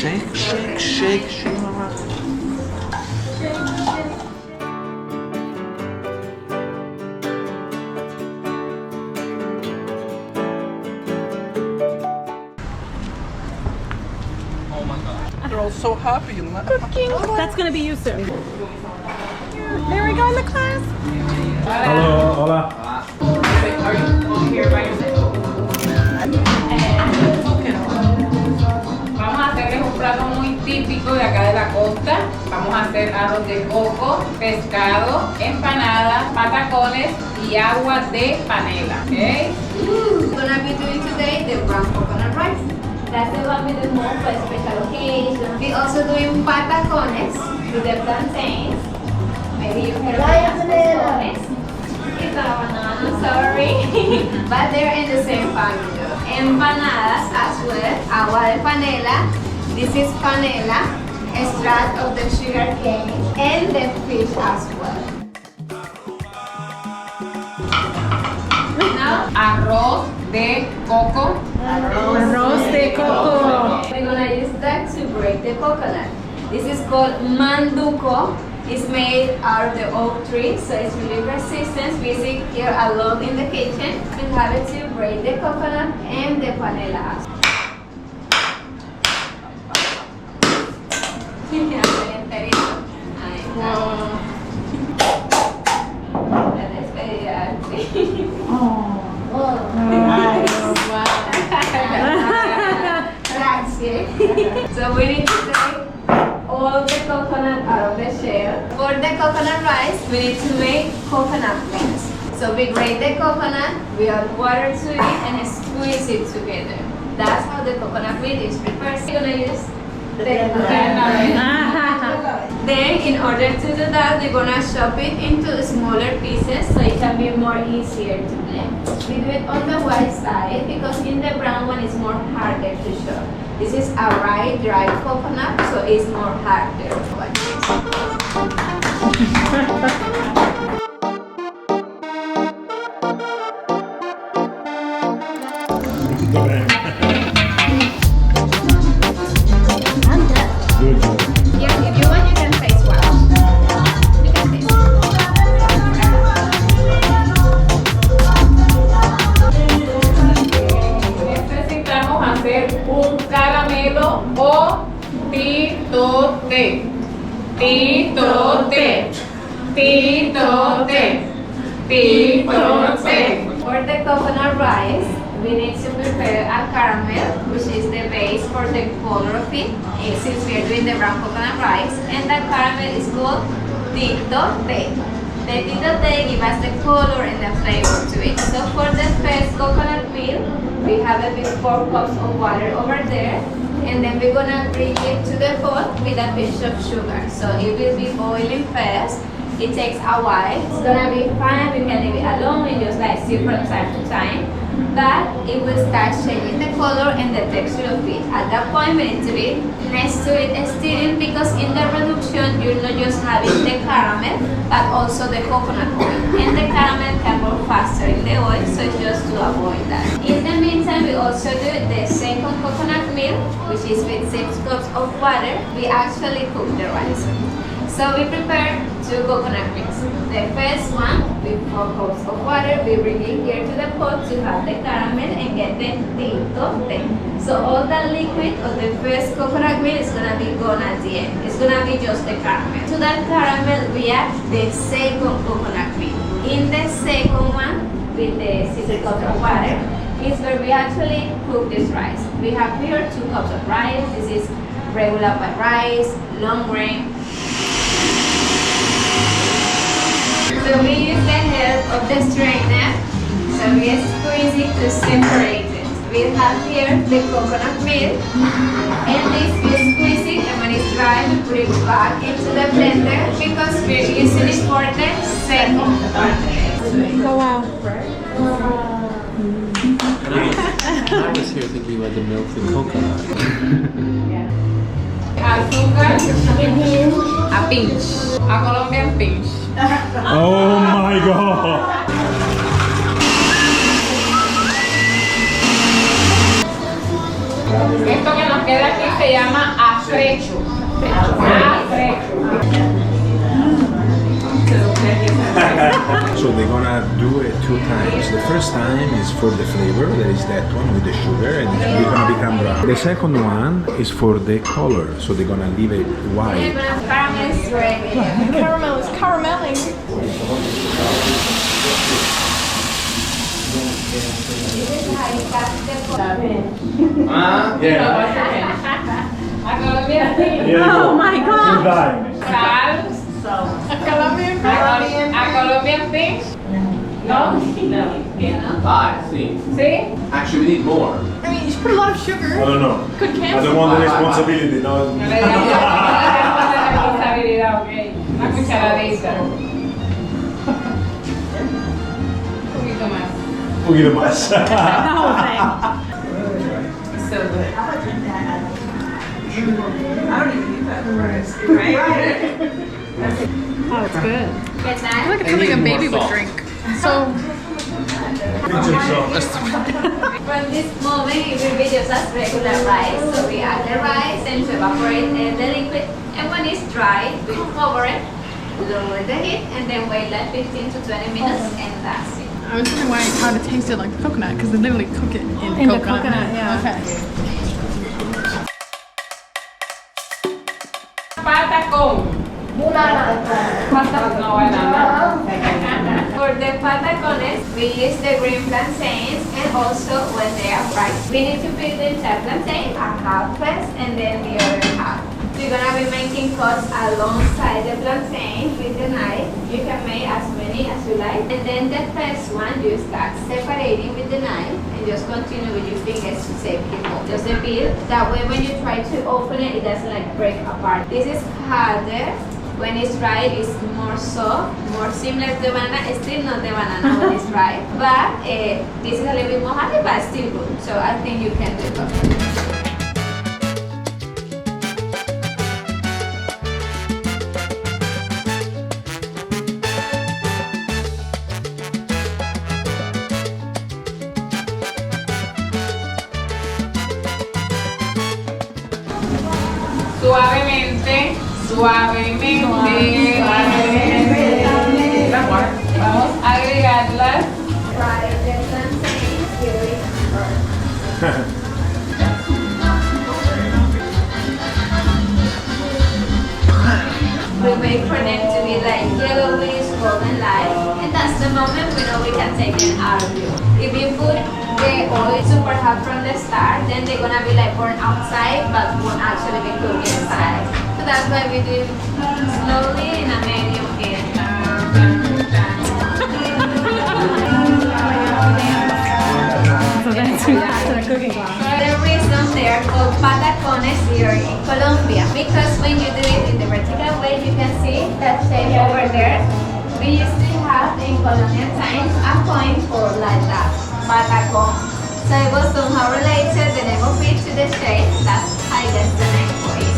Shake, shake, shake, shake, mama. Oh my god. They're all so happy. Cooking. That's gonna be you soon. There we go in the class. Hello, hola. Are you here by yourself? Vamos a hacerles un plato muy típico de acá de la costa. Vamos a hacer arroz de coco, pescado, empanadas, patacones y agua de panela. Okay? We're gonna be doing today the brown coconut rice. That's the one we do more for special occasions. We also doing patacones with the plantains. Maybe you've heard of patacones. It's a banana, sorry. But they're in the same family. Empanadas as well, agua de panela. This is panela, extract of the sugar cane, and the fish as well. Now, Arroz de coco. Arroz de coco. we're gonna use that to break the coconut. This is called manduco. It's made out of the oak tree, so it's really resistant. We see here a lot in the kitchen. We have it to break the coconut and the panela. So we need to take all the coconut out of the shell. For the coconut rice, we need to make coconut mix. So we grate the coconut, we add water to it, and squeeze it together. That's how the coconut meat is prepared. We're gonna use the Then, in order to do that, we're gonna chop it into smaller pieces so it can be more easier to blend. We do it on the white side because in the brown one it's more harder to chop. This is a dry coconut, so it's more harder. Watch I'm done. Good job. Yeah, if you want, you can face wash. You can face. Necesitamos hacer un caramelo o titote. Titote. Titote. Titote. For the coconut rice, we need to prepare a caramel, which is the base for the color of it, since we are doing the brown coconut rice. And that caramel is called titote. The titote gives us the color and the flavor to it. So for the first coconut meal, we have a big 4 cups of water over there. And then we're gonna bring it to the pot with a pinch of sugar. So it will be boiling fast. It takes a while. It's gonna be fine. We can leave it alone and just like stir from time to time. But it will start changing the color and the texture of it. At that point, we need to be next to it stirring because in the reduction, you're not just having the caramel, but also the coconut oil. And the caramel can work faster in the oil, so it's just to avoid that. In the meantime, we also do the second coconut milk, which is with 6 cups of water. We actually cook the rice. So we prepare 2 coconut milks. The first one with 4 cups of water, we bring it here to the pot to have the caramel and get the titote. So all the liquid of the first coconut milk is gonna be gone at the end. It's gonna be just the caramel. To that caramel, we add the second coconut milk. In the second one, with the 6 cups of water, is where we actually cook this rice. We have here 2 cups of rice. This is regular white rice, long grain. So we use the help of the strainer, so we squeeze it to separate it. We have here the coconut milk, and this we squeeze it, and when it's dry, we put it back into the blender because we're using it for the second part. Oh wow. I was here thinking you had the milk and coconut. Azúcar, a pinch, a Colombian pinch. Oh my god! Esto que nos queda aquí se llama afrecho. Afrecho. So they're gonna do it 2 times. The first time is for the flavor, that is that one with the sugar, and it's gonna become brown. The second one is for the color, so they're gonna leave it white. Caramel is ready. Caramel is caramelling. A Colombian thing. Oh my god. Carlos. A Colombian. A Colombian thing. No? No. 5, see. See? Actually, we need more. I mean, you should put a lot of I sugar. don't know. Could I cancel. don't want the responsibility. No. No le digas la responsabilidad, ok. Una cucharadita. Un poquito más. Un poquito más. The whole thing. So good. Oh, it's good. Good I night. feel like it's And something a even baby more would salt. drink. So, From this moment, it will be just as regular rice. So we add the rice and to evaporate the liquid. And when it's dry, we cover it, lower the heat, and then wait like 15 to 20 minutes, and that's it. I was wondering how it tasted like coconut, because they literally cook it in In the coconut. coconut, yeah. Okay. Patacón. No, banana. For the patacones, we use the green plantains and also when they are fried. We need to peel the entire plantain, a half first and then the other half. We're gonna be making cuts alongside the plantain with the knife. You can make as many as you like. And then the first one, you start separating with the knife and just continue with your fingers to take it off. Just the peel. That way when you try to open it, it doesn't like break apart. This is harder. When it's dried, it's more soft, more similar to banana. It's still not the banana when it's dried. But this is a little bit more heavy, but still good. So I think you can do it. Suavemente, suavemente. Vamos a agregarlas. Fry the plantains very first. We wait for them to be like yellowish, golden light, and that's the moment we know we can take them out of you. If you put the oil super hot from the start, then they're gonna be like burned outside, but won't actually be cooked inside. So that's why we do it slowly in a medium heat. So that's back to the cooking class. The reason they are called patacones here in Colombia, because when you do it in the vertical way, you can see that shape over there. We used to have in Colombian times a coin for like that, patacon. So it was somehow related, the name of it to the shape. That's I guess the name for it.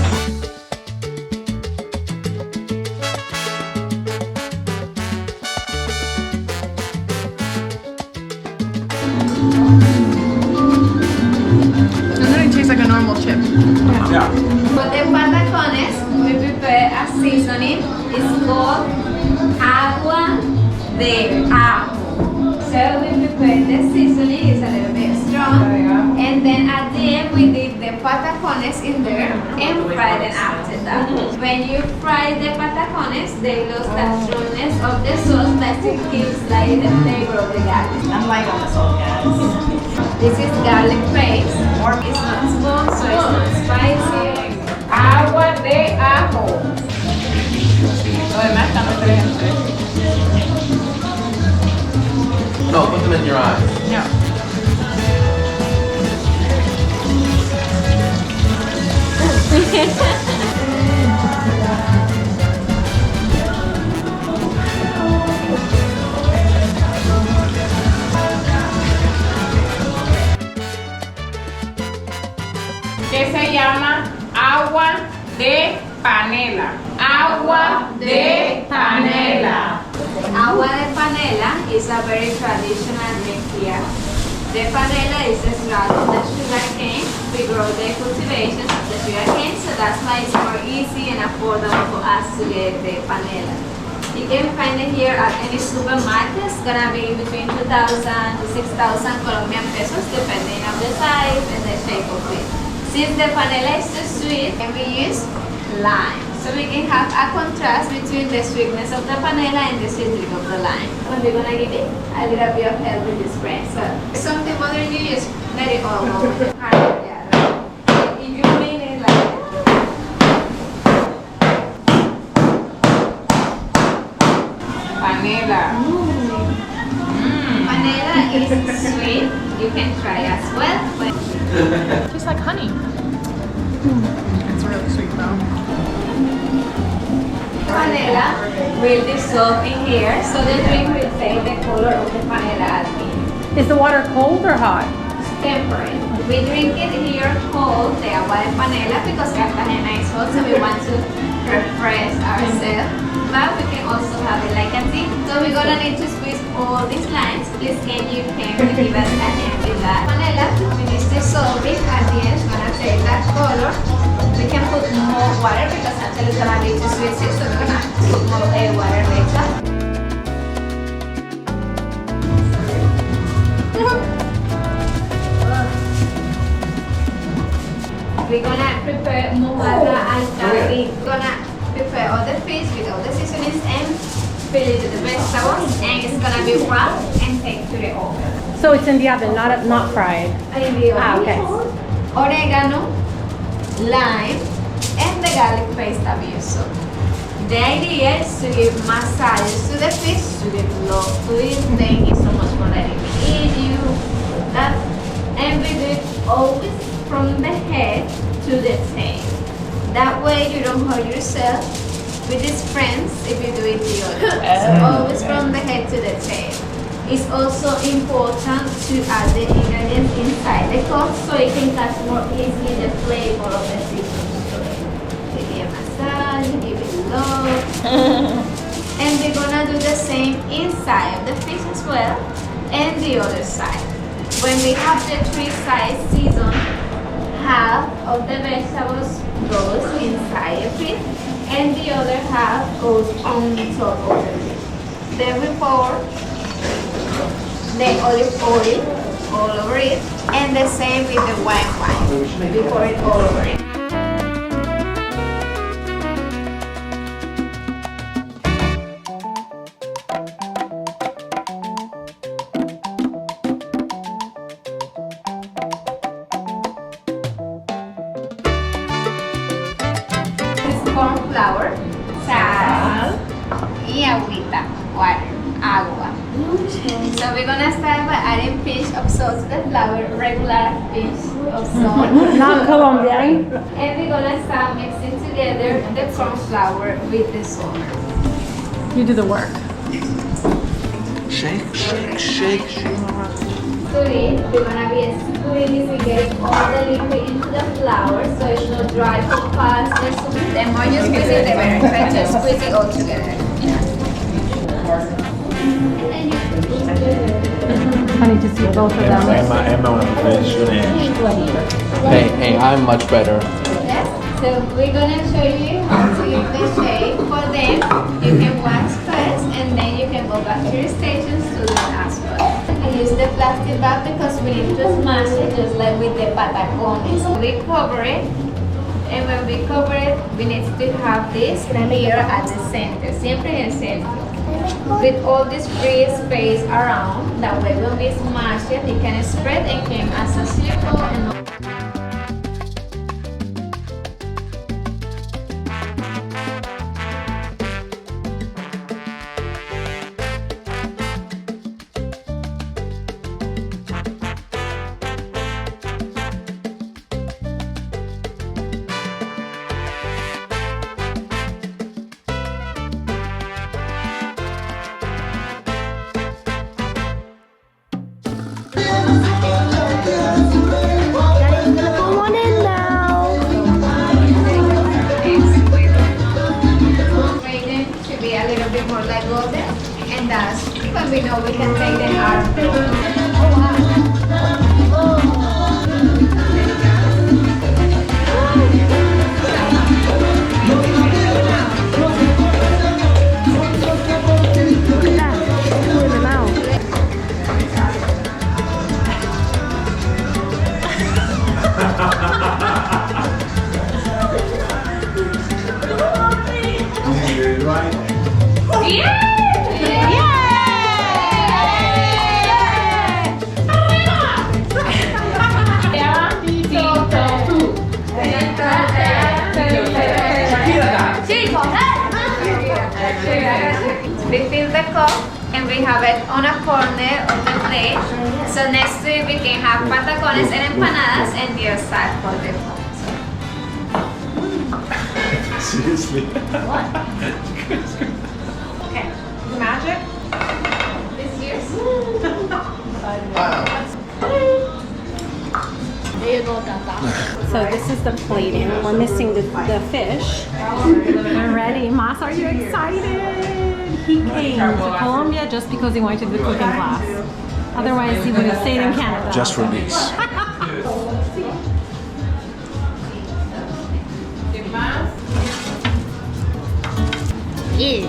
And then it tastes like a normal chip. Yeah. For the patacones, we prepare a seasoning. It's called agua de ajo. So we prepare the seasoning. It's a little bit strong. And then at the end, we dip the patacones in there and fry them after that. When you fry the patacones, they lose the strongness of the sauce that still gives like the flavor of the garlic. I'm light on the salt, guys. This is garlic paste. It's not smoked, so it's not spicy. Agua de ajo. Lo demás está muy bien. No, put them in your eyes. No. Que se llama agua de panela. Agua de panela. Agua de panela is a very traditional drink here. The panela is a slug of the sugar cane. We grow the cultivations of the sugar cane, so that's why it's more easy and affordable for us to get the panela. You can find it here at any supermarket. It's gonna be between 2,000 to 6,000 Colombian pesos depending on the size and the shape of it. Since the panela is too sweet, and we use lime. So we can have a contrast between the sweetness of the panela and the sweetness of the lime. When we're gonna give it a little bit of help with this bread. So if something bothering you, just let it all go. If you mean it like that. Panela. Panela is sweet. You can try as well. But Tastes like honey. It's really sweet though. panela will dissolve in here, so the drink will take the color of the panela at the end. Is the water cold or hot? It's temperate. We drink it here cold, the agua de panela, because Cartagena is hot, so we want to refresh ourselves. But we can also have it like a tea. So we're gonna need to squeeze all these lines. Please can you give us a hand with that. Panela, when it's dissolving, at the end it's gonna take that color. We can put more water because actually it's gonna be too sweet, so we're gonna put more water later. We're gonna prepare mojada al curry. We're gonna prepare all the fish with all the seasonings and fill it with the vegetables, and it's gonna be wrapped and take to the oven. So it's in the oven, not fried. In the oven. Ah, okay. Oregano, lime, and the garlic paste that we use. So the idea is to give massages to the fish, to give love to it. Thank you so much for letting me eat you. That, and we do it always from the head to the tail. That way you don't hurt yourself with these friends if you do it the other way. So always from the head to the tail. It's also important to add the ingredients inside the cup so it can catch more easily the flavor of the seafood. So give it a massage, give it love. And we're gonna do the same inside of the fish as well and the other side. When we have the three sides seasoned, half of the vegetables goes inside the fish and the other half goes on top of the fish. Then we pour the olive oil all over it, and the same with the white wine. We pour it all over it. This corn flour, sal, y agüita, water, agua. So we're gonna start by adding pinch of salt to the flour, regular pinch of salt. Not Colombian. And we're gonna start mixing together the corn flour with the salt. You do the work. Shake, shake, shake, shake. So we're gonna be squeezing, getting all the liquid into the flour so it's not dry too fast. The more you squeeze it, the better. Try to squeeze it all together. Funny to see both of them. Emma è una professionista. Hey, I'm much better. Yes. So we're gonna show you how to use the shape. For them, you can wax first and then you can go back to your stations to do as well. We use the plastic bag because we need to smash it just like with the patacones. We cover it, and when we cover it, we need to have this here at the center, siempre en el centro. With all this free space around, that way when we smash it, it can spread and came as a circle and more like golden, and that's when we know we can take them out of the oven. We fill the cup and we have it on a corner of the plate. So next to it we can have patacones and empanadas and the other side for the Seriously? Okay, magic. This year's. So this is the plating. We're missing the fish. We're ready. Mas, are you excited? He came to Colombia just because he wanted the cooking class. Otherwise, he would have stayed in Canada. Just for this. Yeah.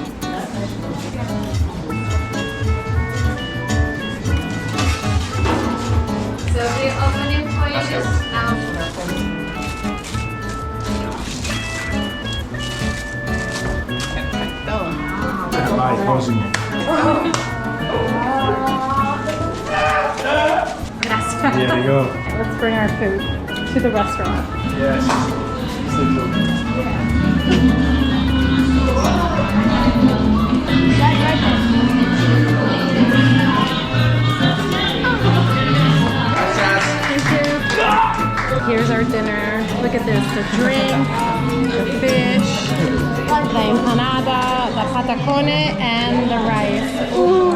So the opening for you is now. Vai, Cosimo. Here we go. Let's bring our food to the restaurant. Yes. Here's our dinner. Look at this, the drink, the fish, the empanada, the patacone, and the rice. Ooh,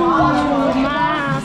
mas!